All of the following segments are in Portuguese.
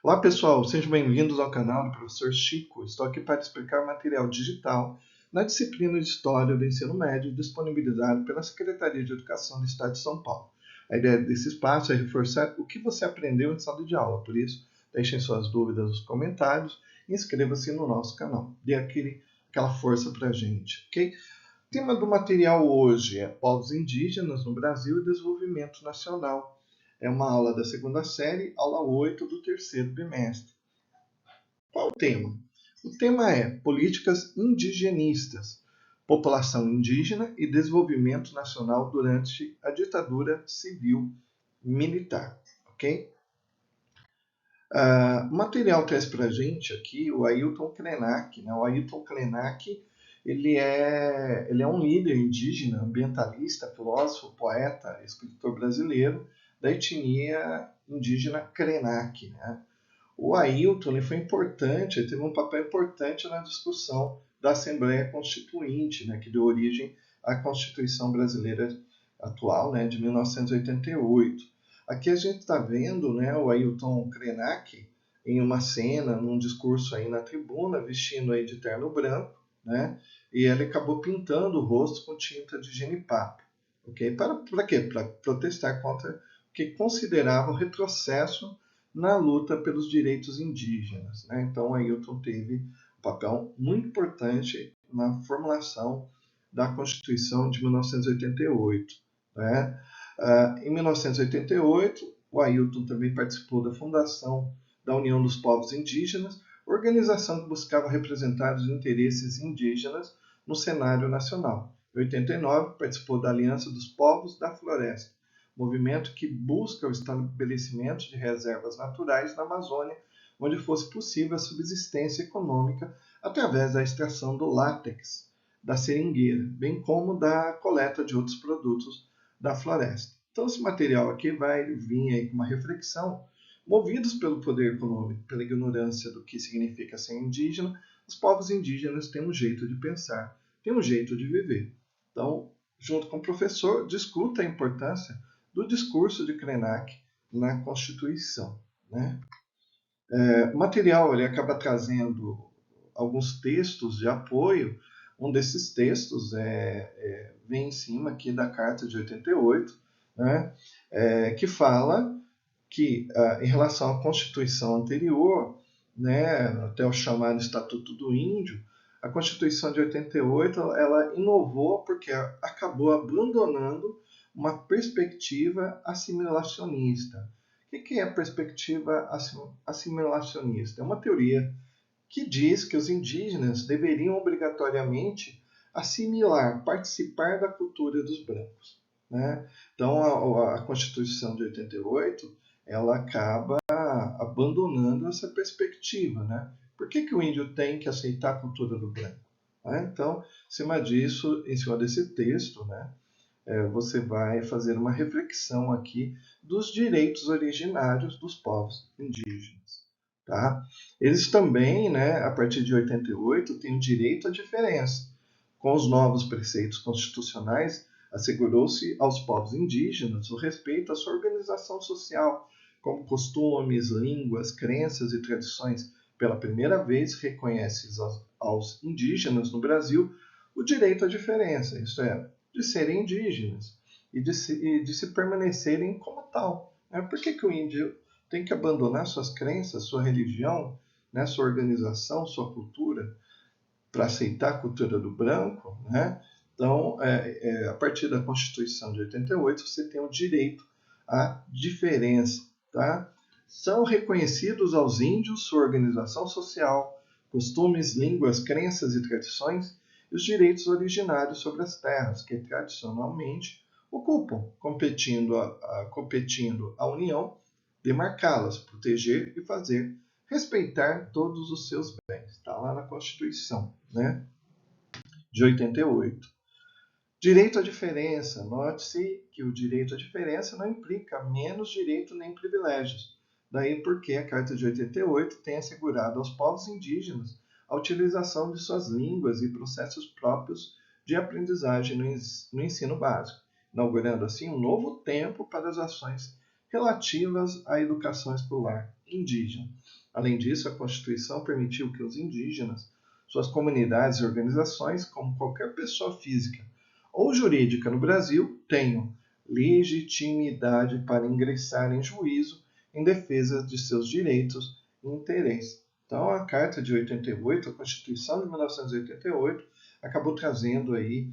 Olá pessoal, sejam bem-vindos ao canal do professor Chico. Estou aqui para explicar material digital na disciplina de História do Ensino Médio disponibilizado pela Secretaria de Educação do Estado de São Paulo. A ideia desse espaço é reforçar o que você aprendeu em sala de aula, por isso deixem suas dúvidas nos comentários e inscreva-se no nosso canal. Dê aquela força para a gente, ok? O tema do material hoje é povos indígenas no Brasil e desenvolvimento nacional. É uma aula da segunda série, aula 8 do terceiro bimestre. Qual o tema? O tema é Políticas Indigenistas, População Indígena e Desenvolvimento Nacional durante a Ditadura Civil Militar. Ok? O material traz para a gente aqui o Ailton Krenak. Né? O Ailton Krenak ele é um líder indígena, ambientalista, filósofo, poeta, escritor brasileiro da etnia indígena Krenak. Né? O Ailton ele foi importante, ele teve um papel importante na discussão da Assembleia Constituinte, né, que deu origem à Constituição Brasileira atual, né, de 1988. Aqui a gente está vendo, né, o Ailton Krenak em uma cena, num discurso aí na tribuna, vestindo aí de terno branco, né, e ele acabou pintando o rosto com tinta de genipapo. Okay? Para quê? Para protestar contra o que considerava o retrocesso na luta pelos direitos indígenas. Né? Então, Ailton teve um papel muito importante na formulação da Constituição de 1988. Né? Em 1988, o Ailton também participou da fundação da União dos Povos Indígenas, organização que buscava representar os interesses indígenas no cenário nacional. Em 89, participou da Aliança dos Povos da Floresta, movimento que busca o estabelecimento de reservas naturais na Amazônia, onde fosse possível a subsistência econômica através da extração do látex da seringueira, bem como da coleta de outros produtos da floresta. Então, esse material aqui vai vir aí com uma reflexão. Movidos pelo poder econômico, pela ignorância do que significa ser indígena, os povos indígenas têm um jeito de pensar, têm um jeito de viver. Então, junto com o professor, discuta a importância do discurso de Krenak na Constituição. Né? O material ele acaba trazendo alguns textos de apoio. Um desses textos vem em cima aqui da Carta de 88, né? Que fala que, em relação à Constituição anterior, né, até o chamado Estatuto do Índio, a Constituição de 88 ela inovou porque acabou abandonando uma perspectiva assimilacionista. O que é a perspectiva assimilacionista? É uma teoria que diz que os indígenas deveriam obrigatoriamente assimilar, participar da cultura dos brancos. Né? Então, a Constituição de 88 ela acaba abandonando essa perspectiva. Né? Por que o índio tem que aceitar a cultura do branco? Né? Então, em cima desse texto, né, você vai fazer uma reflexão aqui dos direitos originários dos povos indígenas. Tá? Eles também, né, a partir de 88, têm o direito à diferença. Com os novos preceitos constitucionais, assegurou-se aos povos indígenas o respeito à sua organização social, como costumes, línguas, crenças e tradições. Pela primeira vez, reconhece aos indígenas no Brasil o direito à diferença, isto é, de serem indígenas e de se permanecerem como tal. Né? Por que o índio tem que abandonar suas crenças, sua religião, né, sua organização, sua cultura, para aceitar a cultura do branco? Né? Então, a partir da Constituição de 88, você tem o direito à diferença. Tá? São reconhecidos aos índios sua organização social, costumes, línguas, crenças e tradições, e os direitos originários sobre as terras que tradicionalmente ocupam, competindo a União demarcá-las, proteger e fazer respeitar todos os seus bens. Está lá na Constituição, né, de 88. Direito à diferença. Note-se que o direito à diferença não implica menos direito nem privilégios. Daí porque a Carta de 88 tem assegurado aos povos indígenas a utilização de suas línguas e processos próprios de aprendizagem no ensino básico, inaugurando assim um novo tempo para as ações relativas à educação escolar indígena. Além disso, a Constituição permitiu que os indígenas, suas comunidades e organizações, como qualquer pessoa física ou jurídica no Brasil, tenham legitimidade para ingressar em juízo em defesa de seus direitos e interesses. Então, a Carta de 88, a Constituição de 1988, acabou trazendo aí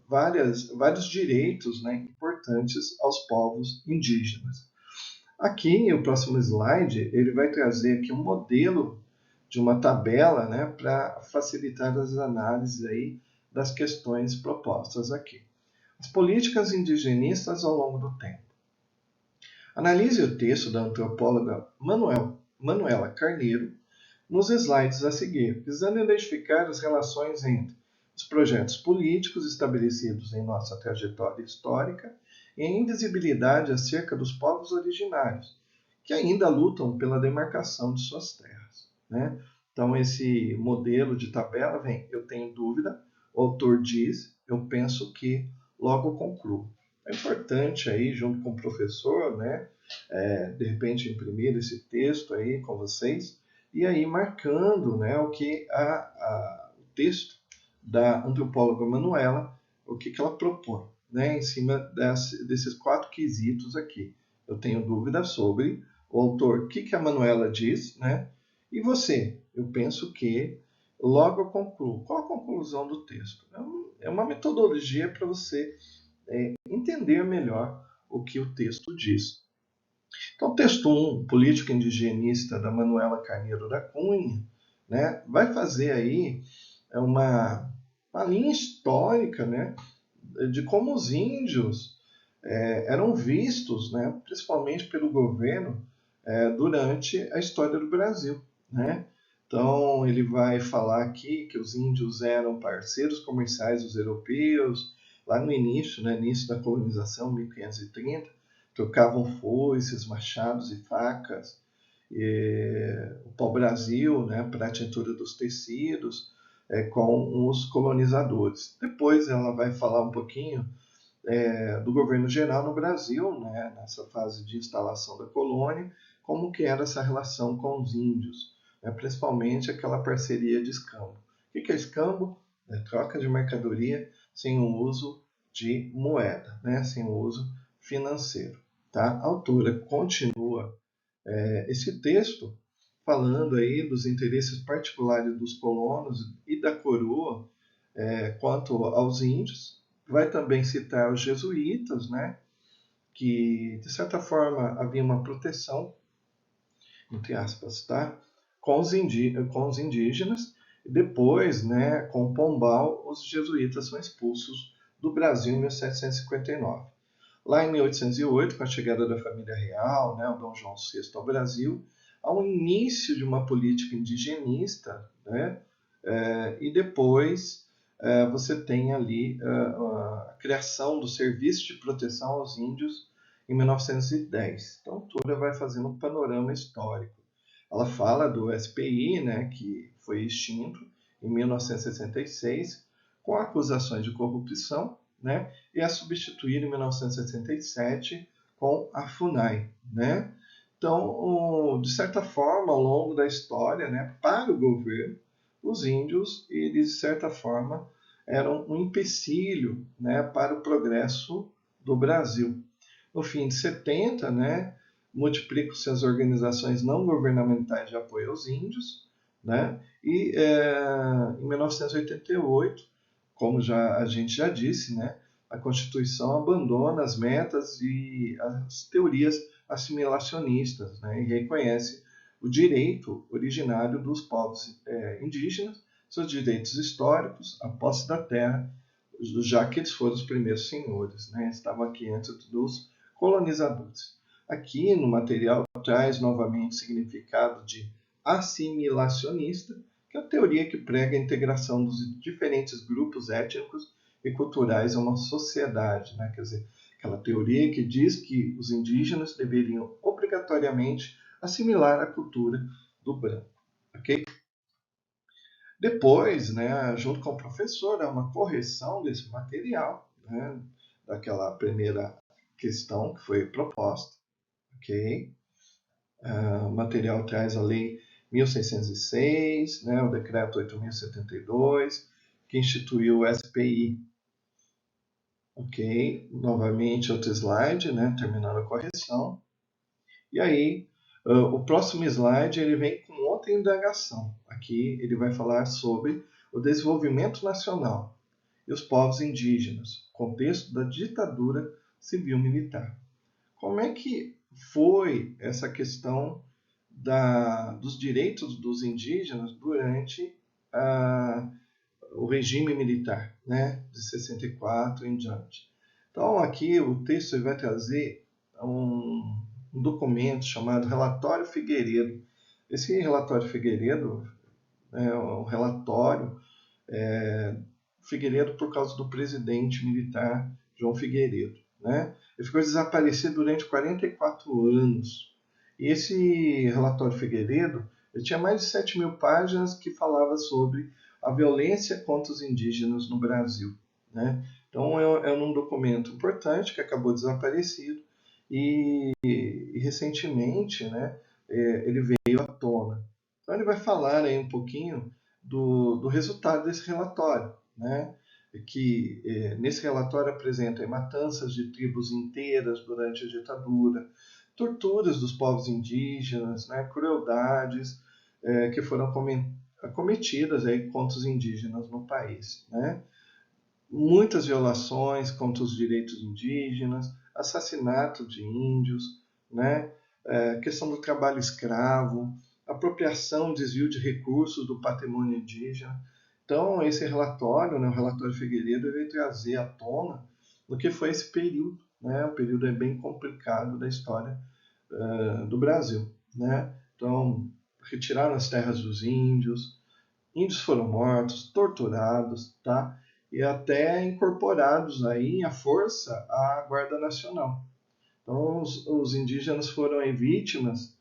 vários direitos, né, importantes aos povos indígenas. Aqui, o próximo slide, ele vai trazer aqui um modelo de uma tabela, né, para facilitar as análises aí das questões propostas aqui. As políticas indigenistas ao longo do tempo. Analise o texto da antropóloga Manuela Carneiro nos slides a seguir, visando identificar as relações entre os projetos políticos estabelecidos em nossa trajetória histórica e a invisibilidade acerca dos povos originários, que ainda lutam pela demarcação de suas terras. Né? Então, esse modelo de tabela vem, eu tenho dúvida, o autor diz, eu penso que, logo concluo. É importante aí, junto com o professor, né, de repente imprimir esse texto aí com vocês, e aí marcando, né, o que o texto da antropóloga Manuela, o que ela propõe, né, em cima desses 4 quesitos aqui. Eu tenho dúvida sobre o autor, o que a Manuela diz, né, e você, eu penso que logo eu concluo. Qual a conclusão do texto? É uma metodologia para você entender melhor o que o texto diz. Então, texto 1, Política Indigenista, da Manuela Carneiro da Cunha, né, vai fazer aí uma linha histórica, né, de como os índios eram vistos, né, principalmente pelo governo, durante a história do Brasil. Né? Então, ele vai falar aqui que os índios eram parceiros comerciais dos europeus, lá no início, né, início da colonização, 1530, trocavam foices, machados e facas, o pau-brasil, né, para a tintura dos tecidos, com os colonizadores. Depois ela vai falar um pouquinho do governo geral no Brasil, né, nessa fase de instalação da colônia, como que era essa relação com os índios, né, principalmente aquela parceria de escambo. O que é escambo? É troca de mercadoria sem o uso de moeda, né, sem o uso financeiro. Tá? A autora continua esse texto falando aí dos interesses particulares dos colonos e da coroa quanto aos índios. Vai também citar os jesuítas, né, que de certa forma havia uma proteção, entre aspas, tá, com os indígenas. E depois, né, com Pombal, os jesuítas são expulsos do Brasil em 1759. Lá em 1808, com a chegada da família real, né, o Dom João VI ao Brasil, há um início de uma política indigenista, né, e depois você tem ali a criação do Serviço de Proteção aos Índios em 1910. Então, a autora vai fazendo um panorama histórico. Ela fala do SPI, né, que foi extinto em 1966, com acusações de corrupção, né, e é substituído em 1967 com a FUNAI. Né? Então, de certa forma, ao longo da história, né, para o governo, os índios, eles, de certa forma, eram um empecilho, né, para o progresso do Brasil. No fim de 70, né, multiplicam-se as organizações não governamentais de apoio aos índios, né, e em 1988, como a gente já disse, né, a Constituição abandona as metas e as teorias assimilacionistas, né, e reconhece o direito originário dos povos indígenas, seus direitos históricos, a posse da terra, já que eles foram os primeiros senhores, né, estavam aqui antes dos colonizadores. Aqui no material traz novamente o significado de assimilacionista, que é a teoria que prega a integração dos diferentes grupos étnicos e culturais a uma sociedade. Né? Quer dizer, aquela teoria que diz que os indígenas deveriam obrigatoriamente assimilar a cultura do branco. Okay? Depois, né, junto com o professor, há uma correção desse material, né, daquela primeira questão que foi proposta, ok? O material traz a Lei 1606, né, o Decreto 8.072, que instituiu o SPI. Ok, novamente outro slide, né, terminando a correção. E aí, o próximo slide ele vem com outra indagação. Aqui ele vai falar sobre o desenvolvimento nacional e os povos indígenas, contexto da ditadura civil-militar. Como é que foi essa questão dos direitos dos indígenas durante o regime militar, né, de 64 em diante? Então, aqui o texto vai trazer um documento chamado Relatório Figueiredo. Esse Relatório Figueiredo é um relatório Figueiredo por causa do presidente militar João Figueiredo, né? Ele ficou desaparecido durante 44 anos. E esse relatório Figueiredo ele tinha mais de 7.000 páginas que falava sobre a violência contra os indígenas no Brasil, né? Então é um documento importante que acabou desaparecido e recentemente, né, ele veio à tona. Então ele vai falar aí um pouquinho do resultado desse relatório, né? Que nesse relatório apresenta matanças de tribos inteiras durante a ditadura, torturas dos povos indígenas, né? Crueldades que foram cometidas aí contra os indígenas no país, né? Muitas violações contra os direitos indígenas, assassinato de índios, né? Questão do trabalho escravo, apropriação, desvio de recursos do patrimônio indígena. Então, esse relatório, né, o relatório Figueiredo, veio trazer à tona o que foi esse período, né? O período é bem complicado da história do Brasil, né? Então, retiraram as terras dos índios, índios foram mortos, torturados, tá? E até incorporados aí à força à Guarda Nacional. Então, os indígenas foram aí vítimas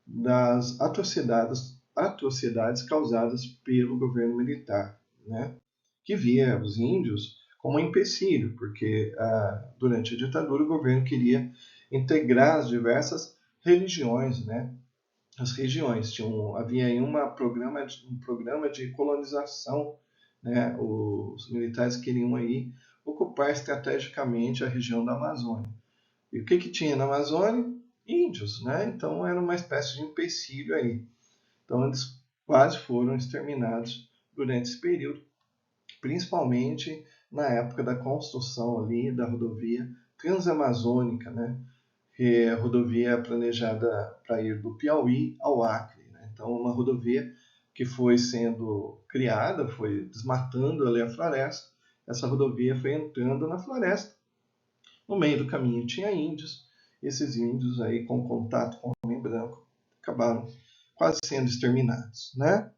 das atrocidades causadas pelo governo militar, né? Que via os índios como um empecilho, porque durante a ditadura o governo queria integrar as diversas religiões, né? As regiões. Havia aí um programa de colonização, né? Os militares queriam aí ocupar estrategicamente a região da Amazônia. E o que tinha na Amazônia? Índios, né? Então era uma espécie de empecilho aí. Então eles quase foram exterminados durante esse período, principalmente na época da construção ali da rodovia transamazônica, né? Que é a rodovia planejada para ir do Piauí ao Acre, né? Então uma rodovia que foi sendo criada, foi desmatando ali a floresta. Essa rodovia foi entrando na floresta. No meio do caminho tinha índios. Esses índios aí, com contato com o homem branco, acabaram quase sendo exterminados, né?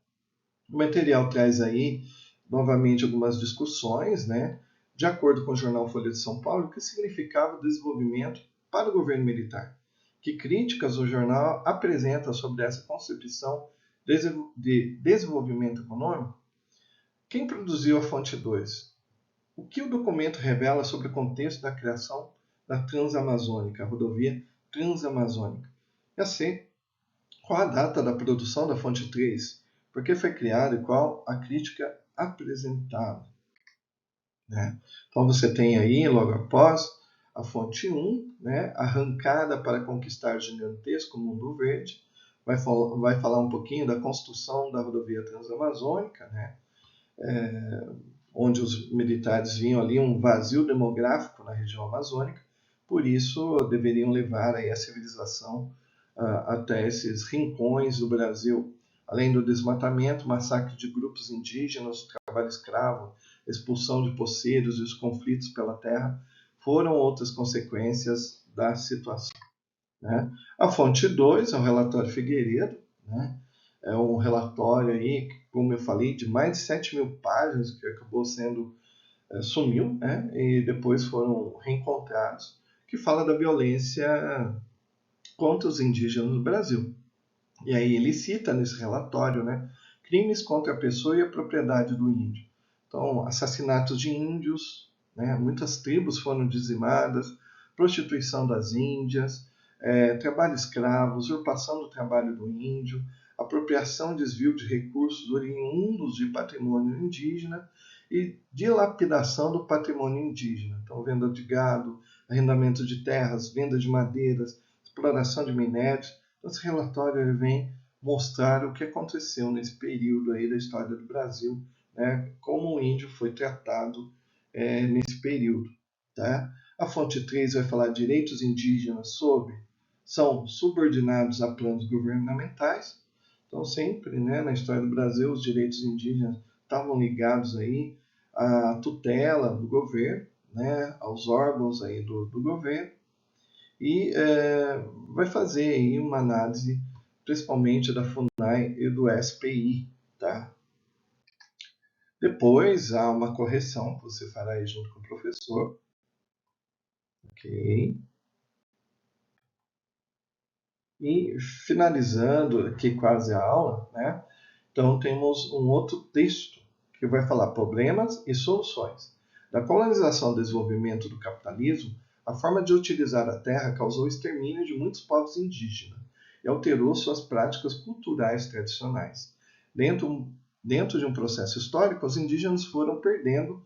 O material traz aí novamente algumas discussões, né? De acordo com o jornal Folha de São Paulo, o que significava o desenvolvimento para o governo militar. Que críticas o jornal apresenta sobre essa concepção de desenvolvimento econômico? Quem produziu a fonte 2? O que o documento revela sobre o contexto da criação da Transamazônica, a rodovia Transamazônica? E assim, qual a data da produção da fonte 3? Por que foi criada e qual a crítica apresentada? Né? Então você tem aí, logo após, a fonte 1, né, arrancada para conquistar gigantesco mundo verde, vai falar um pouquinho da construção da rodovia transamazônica, né, onde os militares viam ali um vazio demográfico na região amazônica, por isso deveriam levar aí a civilização até esses rincões do Brasil, além do desmatamento, massacre de grupos indígenas, trabalho escravo, expulsão de poceiros e os conflitos pela terra foram outras consequências da situação, né? A fonte 2 é o relatório Figueiredo, né? É um relatório aí, como eu falei, de mais de 7.000 páginas, que acabou sendo, sumiu, né? E depois foram reencontrados, que fala da violência contra os indígenas no Brasil. E aí ele cita nesse relatório, né, crimes contra a pessoa e a propriedade do índio. Então, assassinatos de índios, né, muitas tribos foram dizimadas, prostituição das índias, trabalho escravo, usurpação do trabalho do índio, apropriação e desvio de recursos oriundos de patrimônio indígena e dilapidação do patrimônio indígena. Então, venda de gado, arrendamento de terras, venda de madeiras, exploração de minérios. Então, esse relatório ele vem mostrar o que aconteceu nesse período aí da história do Brasil, né, como o índio foi tratado nesse período. Tá? A fonte 3 vai falar direitos indígenas são subordinados a planos governamentais. Então, sempre, né, na história do Brasil, os direitos indígenas estavam ligados aí à tutela do governo, né, aos órgãos aí do governo, e vai fazer aí uma análise principalmente da FUNAI e do SPI. Tá? Depois há uma correção que você fará aí junto com o professor. Ok. E finalizando aqui quase a aula, né? Então temos um outro texto que vai falar problemas e soluções. Da colonização ao desenvolvimento do capitalismo, a forma de utilizar a terra causou o extermínio de muitos povos indígenas e alterou suas práticas culturais tradicionais. Dentro de um processo histórico, os indígenas foram perdendo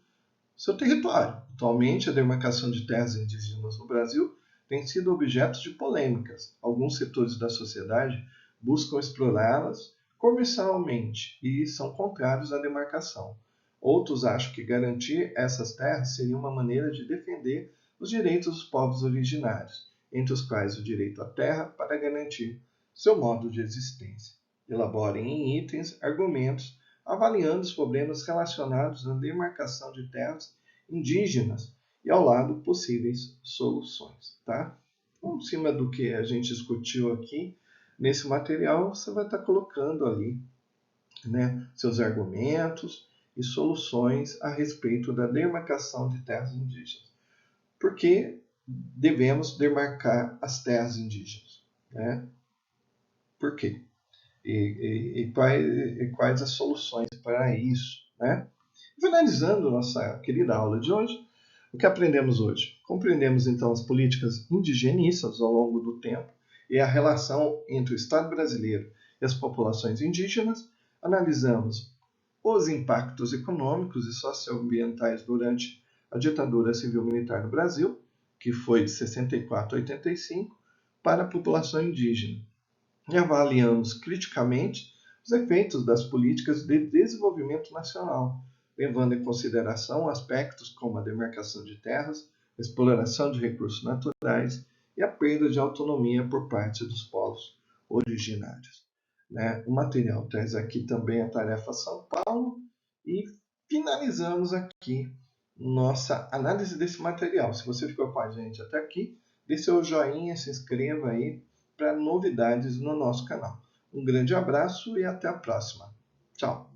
seu território. Atualmente, a demarcação de terras indígenas no Brasil tem sido objeto de polêmicas. Alguns setores da sociedade buscam explorá-las comercialmente e são contrários à demarcação. Outros acham que garantir essas terras seria uma maneira de defender os direitos dos povos originários, entre os quais o direito à terra para garantir seu modo de existência. Elaborem em itens argumentos avaliando os problemas relacionados à demarcação de terras indígenas e, ao lado, possíveis soluções. Tá? Então, em cima do que a gente discutiu aqui, nesse material você vai estar colocando ali, né, seus argumentos e soluções a respeito da demarcação de terras indígenas. Por que devemos demarcar as terras indígenas? Né? Por quê? E quais as soluções para isso? Né? Finalizando nossa querida aula de hoje, o que aprendemos hoje? Compreendemos então as políticas indigenistas ao longo do tempo e a relação entre o Estado brasileiro e as populações indígenas. Analisamos os impactos econômicos e socioambientais durante a ditadura civil-militar no Brasil, que foi de 64 a 85, para a população indígena. E avaliamos criticamente os efeitos das políticas de desenvolvimento nacional, levando em consideração aspectos como a demarcação de terras, a exploração de recursos naturais e a perda de autonomia por parte dos povos originários. Né? O material traz aqui também a tarefa São Paulo e finalizamos aqui nossa análise desse material. Se você ficou com a gente até aqui, dê seu joinha, se inscreva aí para novidades no nosso canal. Um grande abraço e até a próxima. Tchau!